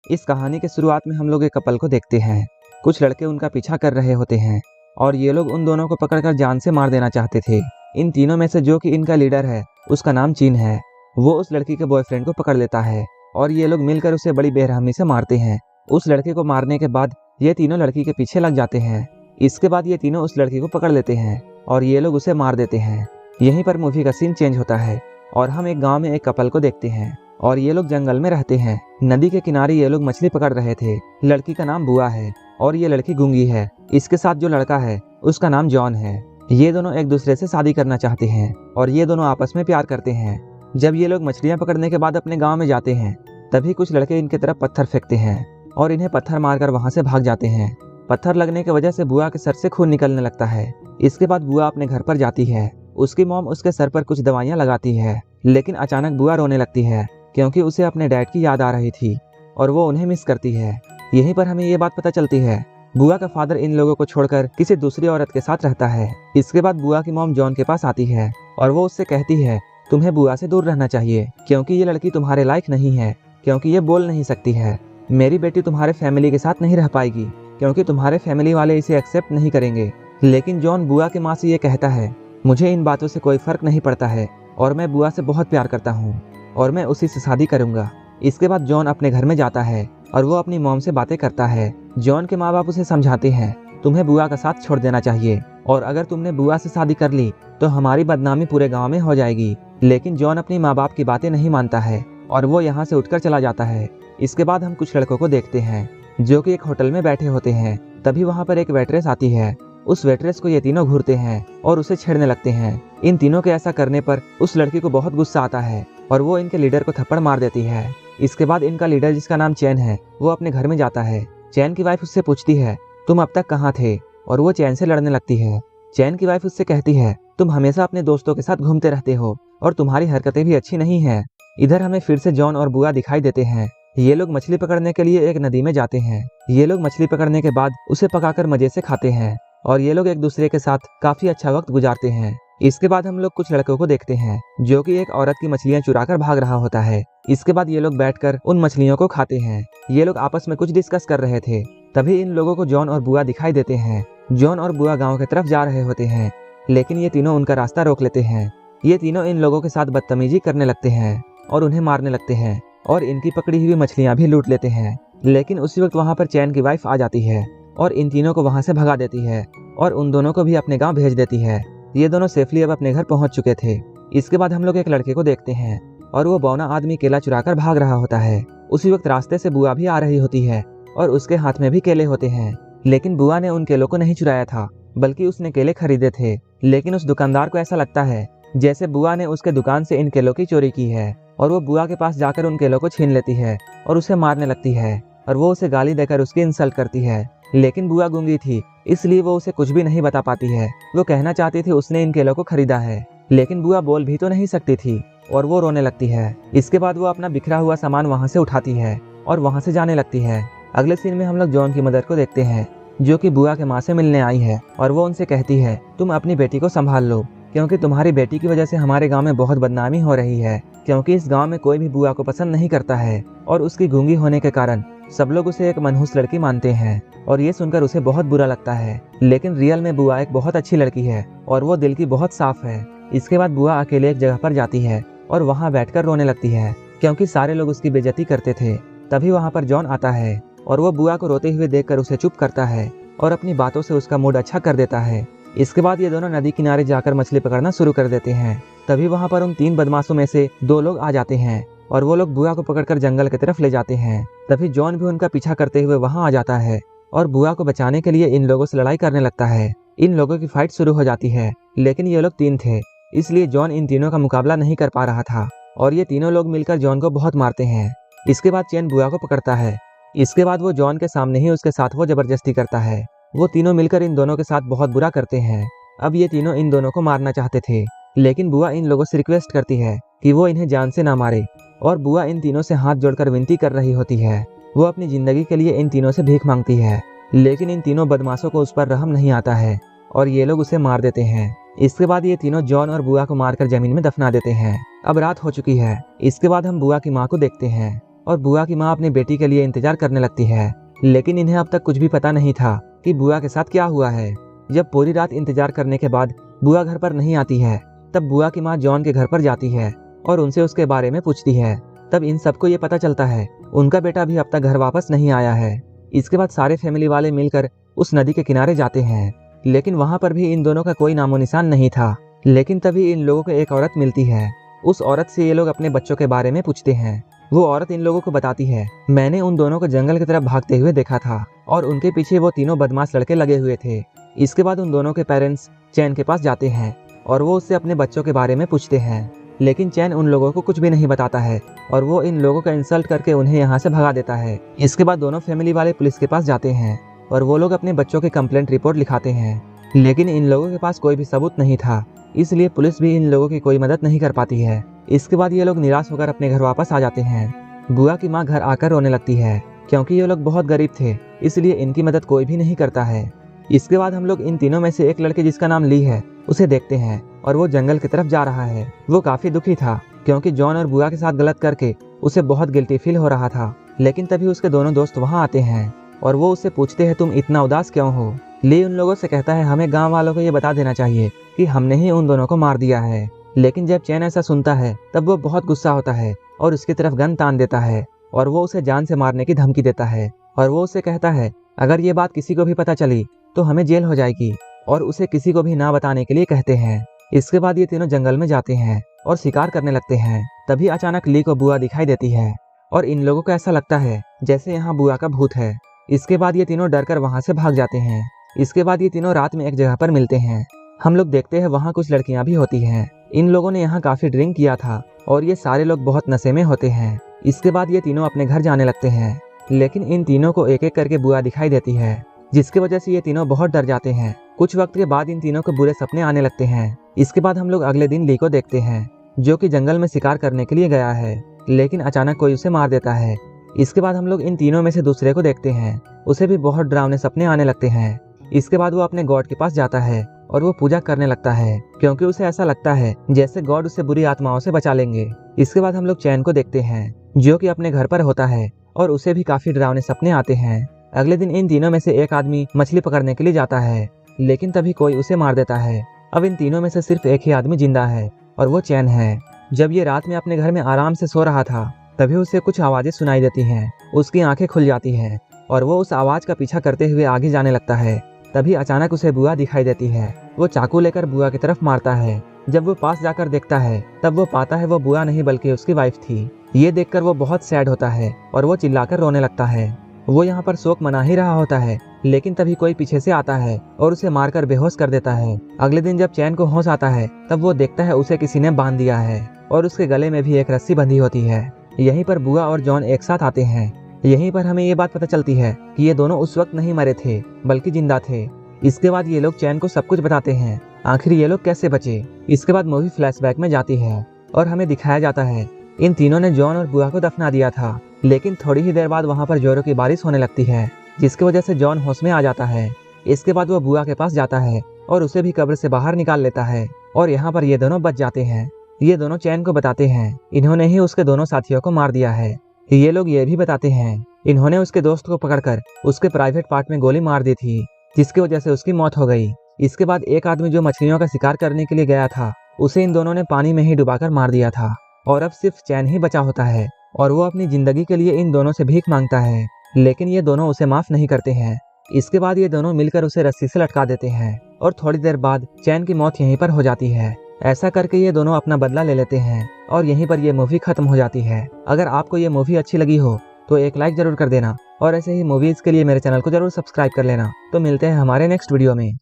इस कहानी के शुरुआत में हम लोग एक कपल को देखते हैं। कुछ लड़के उनका पीछा कर रहे होते हैं और ये लोग उन दोनों को पकड़कर जान से मार देना चाहते थे। इन तीनों में से जो कि इनका लीडर है उसका नाम चीन है, वो उस लड़की के बॉयफ्रेंड को पकड़ लेता है और ये लोग मिलकर उसे बड़ी बेरहमी से मारते हैं। उस लड़के को मारने के बाद ये तीनों लड़की के पीछे लग जाते हैं। इसके बाद ये तीनों उस लड़की को पकड़ लेते हैं और ये लोग उसे मार देते हैं। यहीं पर मूवी का सीन चेंज होता है और हम एक गांव में एक कपल को देखते हैं और ये लोग जंगल में रहते हैं। नदी के किनारे ये लोग मछली पकड़ रहे थे। लड़की का नाम बुआ है और ये लड़की गूंगी है। इसके साथ जो लड़का है उसका नाम जॉन है। ये दोनों एक दूसरे से शादी करना चाहते हैं और ये दोनों आपस में प्यार करते हैं। जब ये लोग मछलियां पकड़ने के बाद अपने गांव में जाते हैं तभी कुछ लड़के इनकी तरफ पत्थर फेंकते हैं और इन्हें पत्थर मारकर वहां से भाग जाते हैं। पत्थर लगने की वजह से बुआ के सर से खून निकलने लगता है। इसके बाद बुआ अपने घर पर जाती है। उसकी मॉम उसके सर पर कुछ दवाइयां लगाती है, लेकिन अचानक बुआ रोने लगती है क्योंकि उसे अपने डैड की याद आ रही थी और वो उन्हें मिस करती है। यहीं पर हमें ये बात पता चलती है बुआ का फादर इन लोगों को छोड़कर किसी दूसरी औरत के साथ रहता है। इसके बाद बुआ की मॉम जॉन के पास आती है और वो उससे कहती है तुम्हें बुआ से दूर रहना चाहिए क्योंकि ये लड़की तुम्हारे लायक नहीं है, क्योंकि ये बोल नहीं सकती है। मेरी बेटी तुम्हारे फैमिली के साथ नहीं रह पाएगी क्योंकि तुम्हारे फैमिली वाले इसे एक्सेप्ट नहीं करेंगे। लेकिन जॉन बुआ की माँ से ये कहता है मुझे इन बातों से कोई फर्क नहीं पड़ता है और मैं बुआ से बहुत प्यार करता हूँ और मैं उसी से शादी करूंगा। इसके बाद जॉन अपने घर में जाता है और वो अपनी मॉम से बातें करता है। जॉन के माँ बाप उसे समझाते हैं तुम्हें बुआ का साथ छोड़ देना चाहिए और अगर तुमने बुआ से शादी कर ली तो हमारी बदनामी पूरे गांव में हो जाएगी। लेकिन जॉन अपनी माँ बाप की बातें नहीं मानता है और वो यहाँ से उठकर चला जाता है। इसके बाद हम कुछ लड़कों को देखते हैं जो कि एक होटल में बैठे होते हैं। तभी वहाँ पर एक वेट्रेस आती है। उस वेट्रेस को ये तीनों घूरते हैं और उसे छेड़ने लगते हैं। इन तीनों के ऐसा करने पर उस लड़की को बहुत गुस्सा आता है और वो इनके लीडर को थप्पड़ मार देती है। इसके बाद इनका लीडर जिसका नाम चैन है वो अपने घर में जाता है। चैन की वाइफ उससे पूछती है तुम अब तक कहाँ थे, और वो चैन से लड़ने लगती है। चैन की वाइफ उससे कहती है तुम हमेशा अपने दोस्तों के साथ घूमते रहते हो और तुम्हारी हरकतें भी अच्छी नहीं है। इधर हमें फिर से जॉन और बुआ दिखाई देते हैं। ये लोग मछली पकड़ने के लिए एक नदी में जाते हैं। ये लोग मछली पकड़ने के बाद उसे पकाकर मजे से खाते हैं और ये लोग एक दूसरे के साथ काफी अच्छा वक्त गुजारते हैं। इसके बाद हम लोग कुछ लड़कों को देखते हैं जो कि एक औरत की मछलियां चुराकर भाग रहा होता है। इसके बाद ये लोग बैठकर उन मछलियों को खाते हैं। ये लोग आपस में कुछ डिस्कस कर रहे थे। तभी इन लोगों को जॉन और बुआ दिखाई देते हैं। जॉन और बुआ गाँव की तरफ जा रहे होते हैं, लेकिन ये तीनों उनका रास्ता रोक लेते हैं। ये तीनों इन लोगों के साथ बदतमीजी करने लगते हैं और उन्हें मारने लगते हैं और इनकी पकड़ी हुई मछलियां भी लूट लेते हैं। लेकिन उसी वक्त वहां पर चैन की वाइफ आ जाती है और इन तीनों को वहां से भगा देती है और उन दोनों को भी अपने गांव भेज देती है। ये दोनों सेफली अब अपने घर पहुंच चुके थे। इसके बाद हम लोग एक लड़के को देखते हैं और वो बौना आदमी केला चुराकर भाग रहा होता है। उसी वक्त रास्ते से बुआ भी आ रही होती है और उसके हाथ में भी केले होते हैं। लेकिन बुआ ने उन केलों को नहीं चुराया था, बल्कि उसने केले खरीदे थे। लेकिन उस दुकानदार को ऐसा लगता है जैसे बुआ ने उसके दुकान से इन केलों की चोरी की है और वो बुआ के पास जाकर उन केलों को छीन लेती है और उसे मारने लगती है और वो उसे गाली देकर उसकी इंसल्ट करती है। लेकिन बुआ गूंगी थी, इसलिए वो उसे कुछ भी नहीं बता पाती है। वो कहना चाहती थी उसने इन केलों को खरीदा है, लेकिन बुआ बोल भी तो नहीं सकती थी और वो रोने लगती है। इसके बाद वो अपना बिखरा हुआ सामान वहाँ से उठाती है और वहाँ से जाने लगती है। अगले सीन में हम लोग जॉन की मदर को देखते हैं जो कि बुआ के माँ से मिलने आई है और वो उनसे कहती है तुम अपनी बेटी को संभाल लो क्योंकि तुम्हारी बेटी की वजह से हमारे गांव में बहुत बदनामी हो रही है, क्योंकि इस गांव में कोई भी बुआ को पसंद नहीं करता है और उसकी गूंगी होने के कारण सब लोग उसे एक मनहूस लड़की मानते हैं और ये सुनकर उसे बहुत बुरा लगता है। लेकिन रियल में बुआ एक बहुत अच्छी लड़की है और वो दिल की बहुत साफ है। इसके बाद बुआ अकेले एक जगह पर जाती है और वहाँ बैठकर रोने लगती है क्योंकि सारे लोग उसकी बेइज्जती करते थे। तभी वहाँ पर जॉन आता है और वो बुआ को रोते हुए देखकर उसे चुप करता है और अपनी बातों से उसका मूड अच्छा कर देता है। इसके बाद ये दोनों नदी किनारे जाकर मछली पकड़ना शुरू कर देते हैं। तभी वहाँ पर उन 3 बदमाशों में से 2 लोग आ जाते हैं और वो लोग बुआ को पकड़कर जंगल की तरफ ले जाते हैं। तभी जॉन भी उनका पीछा करते हुए वहाँ आ जाता है और बुआ को बचाने के लिए इन लोगों से लड़ाई करने लगता है। इन लोगों की फाइट शुरू हो जाती है, लेकिन ये लोग 3 थे, इसलिए जॉन इन तीनों का मुकाबला नहीं कर पा रहा था और ये तीनों लोग मिलकर जॉन को बहुत मारते हैं। इसके बाद चैन बुआ को पकड़ता है। इसके बाद वो जॉन के सामने ही उसके साथ वो जबरदस्ती करता है। वो तीनों मिलकर इन दोनों के साथ बहुत बुरा करते हैं। अब ये तीनों इन दोनों को मारना चाहते थे, लेकिन बुआ इन लोगों से रिक्वेस्ट करती है कि वो इन्हें जान से ना मारे और बुआ इन तीनों से हाथ जोड़कर विनती कर रही होती है। वो अपनी जिंदगी के लिए इन तीनों से भीख मांगती है, लेकिन इन तीनों बदमाशों को उस पर रहम नहीं आता है और ये लोग उसे मार देते हैं। इसके बाद ये तीनों जॉन और बुआ को मारकर जमीन में दफना देते हैं। अब रात हो चुकी है। इसके बाद हम बुआ की माँ को देखते हैं और बुआ की माँ अपनी बेटी के लिए इंतजार करने लगती है। लेकिन इन्हें अब तक कुछ भी पता नहीं था कि बुआ के साथ क्या हुआ है। जब पूरी रात इंतजार करने के बाद बुआ घर पर नहीं आती है, तब बुआ की माँ जॉन के घर पर जाती है और उनसे उसके बारे में पूछती है। तब इन सबको ये पता चलता है उनका बेटा भी अब तक घर वापस नहीं आया है। इसके बाद सारे फैमिली वाले मिलकर उस नदी के किनारे जाते हैं, लेकिन वहां पर भी इन दोनों का कोई नामो निशान नहीं था। लेकिन तभी इन लोगों को एक औरत मिलती है। उस औरत से ये लोग अपने बच्चों के बारे में पूछते हैं। वो औरत इन लोगों को बताती है, मैंने उन दोनों को जंगल की तरफ भागते हुए देखा था और उनके पीछे वो तीनों बदमाश लड़के लगे हुए थे। इसके बाद उन दोनों के पेरेंट्स चैन के पास जाते हैं और वो उससे अपने बच्चों के बारे में पूछते हैं। लेकिन चैन उन लोगों को कुछ भी नहीं बताता है और वो इन लोगों का इंसल्ट करके उन्हें यहाँ से भगा देता है। इसके बाद दोनों फैमिली वाले पुलिस के पास जाते हैं और वो लोग अपने बच्चों की कंप्लेंट रिपोर्ट लिखाते हैं। लेकिन इन लोगों के पास कोई भी सबूत नहीं था, इसलिए पुलिस भी इन लोगों की कोई मदद नहीं कर पाती है। इसके बाद ये लोग निराश होकर अपने घर वापस आ जाते हैं। बुआ की माँ घर आकर रोने लगती है क्योंकि ये लोग बहुत गरीब थे, इसलिए इनकी मदद कोई भी नहीं करता है। इसके बाद हम लोग इन तीनों में से एक लड़के जिसका नाम ली है उसे देखते हैं और वो जंगल की तरफ जा रहा है। वो काफी दुखी था क्योंकि जॉन और बुआ के साथ गलत करके उसे बहुत गिल्टी फील हो रहा था। लेकिन तभी उसके दोनों दोस्त वहाँ आते हैं और वो उससे पूछते हैं, तुम इतना उदास क्यों हो? ली उन लोगों से कहता है, हमें गाँव वालों को ये बता देना चाहिए कि हमने ही उन दोनों को मार दिया है। लेकिन जब चैन ऐसा सुनता है तब वो बहुत गुस्सा होता है और उसकी तरफ गन तान देता है और वो उसे जान से मारने की धमकी देता है। और वो उसे कहता है, अगर ये बात किसी को भी पता चली तो हमें जेल हो जाएगी, और उसे किसी को भी ना बताने के लिए कहते हैं। इसके बाद ये तीनों जंगल में जाते हैं और शिकार करने लगते हैं। तभी अचानक ली को बुआ दिखाई देती है और इन लोगों को ऐसा लगता है जैसे यहाँ बुआ का भूत है। इसके बाद ये तीनों डरकर वहाँ से भाग जाते हैं। इसके बाद ये तीनों रात में एक जगह पर मिलते हैं। हम लोग देखते हैं वहाँ कुछ लड़कियाँ भी होती हैं। इन लोगों ने यहाँ काफी ड्रिंक किया था और ये सारे लोग बहुत नशे में होते हैं। इसके बाद ये तीनों अपने घर जाने लगते हैं, लेकिन इन तीनों को एक एक करके बुआ दिखाई देती है, जिसकी वजह से ये तीनों बहुत डर जाते हैं। कुछ वक्त के बाद इन तीनों को बुरे सपने आने लगते हैं। इसके बाद हम लोग अगले दिन ली को देखते हैं, जो कि जंगल में शिकार करने के लिए गया है, लेकिन अचानक कोई उसे मार देता है। इसके बाद हम लोग इन तीनों में से दूसरे को देखते हैं, उसे भी बहुत डरावने सपने आने लगते हैं। इसके बाद वो अपने गॉड के पास जाता है और वो पूजा करने लगता है क्योंकि उसे ऐसा लगता है जैसे गॉड उसे बुरी आत्माओं से बचा लेंगे। इसके बाद हम लोग चैन को देखते हैं, जो कि अपने घर पर होता है और उसे भी काफी डरावने सपने आते हैं। अगले दिन इन तीनों में से एक आदमी मछली पकड़ने के लिए जाता है, लेकिन तभी कोई उसे मार देता है। अब इन तीनों में से सिर्फ एक ही आदमी जिंदा है और वो चैन है। जब ये रात में अपने घर में आराम से सो रहा था, तभी उसे कुछ आवाजें सुनाई देती हैं। उसकी आंखें खुल जाती हैं और वो उस आवाज का पीछा करते हुए आगे जाने लगता है। तभी अचानक उसे बुआ दिखाई देती है। वो चाकू लेकर बुआ की तरफ मारता है। जब वो पास जाकर देखता है तब वो पाता है वो बुआ नहीं बल्कि उसकी वाइफ थी। ये देखकर वो बहुत सैड होता है और वो चिल्लाकर रोने लगता है। वो यहाँ पर शोक मना ही रहा होता है, लेकिन तभी कोई पीछे से आता है और उसे मारकर बेहोश कर देता है। अगले दिन जब चैन को होश आता है तब वो देखता है उसे किसी ने बांध दिया है और उसके गले में भी एक रस्सी बंधी होती है। यहीं पर बुआ और जॉन एक साथ आते हैं। यहीं पर हमें ये बात पता चलती है कि ये दोनों उस वक्त नहीं मरे थे बल्कि जिंदा थे। इसके बाद ये लोग चैन को सब कुछ बताते हैं, आखिर ये लोग कैसे बचे। इसके बाद मूवी फ्लैशबैक में जाती है और हमें दिखाया जाता है इन तीनों ने जॉन और बुआ को दफना दिया था, लेकिन थोड़ी ही देर बाद वहाँ पर जोरों की बारिश होने लगती है, जिसकी वजह से जॉन होश में आ जाता है। इसके बाद वो बुआ के पास जाता है और उसे भी कब्र से बाहर निकाल लेता है और यहाँ पर ये दोनों बच जाते हैं। ये दोनों चैन को बताते हैं इन्होंने ही उसके दोनों साथियों को मार दिया है। ये लोग ये भी बताते हैं इन्होंने उसके दोस्त को पकड़कर उसके प्राइवेट पार्ट में गोली मार दी थी, जिसकी वजह से उसकी मौत हो गई। इसके बाद एक आदमी जो मछलियों का शिकार करने के लिए गया था, उसे इन दोनों ने पानी में ही डुबाकर मार दिया था और अब सिर्फ चैन ही बचा होता है और वो अपनी जिंदगी के लिए इन दोनों से भीख मांगता है, लेकिन ये दोनों उसे माफ नहीं करते हैं। इसके बाद ये दोनों मिलकर उसे रस्सी से लटका देते हैं और थोड़ी देर बाद चैन की मौत यहीं पर हो जाती है। ऐसा करके ये दोनों अपना बदला ले लेते हैं और यहीं पर ये मूवी खत्म हो जाती है। अगर आपको ये मूवी अच्छी लगी हो तो एक लाइक जरूर कर देना और ऐसे ही मूवीज के लिए मेरे चैनल को जरूर सब्सक्राइब कर लेना। तो मिलते हैं हमारे नेक्स्ट वीडियो में।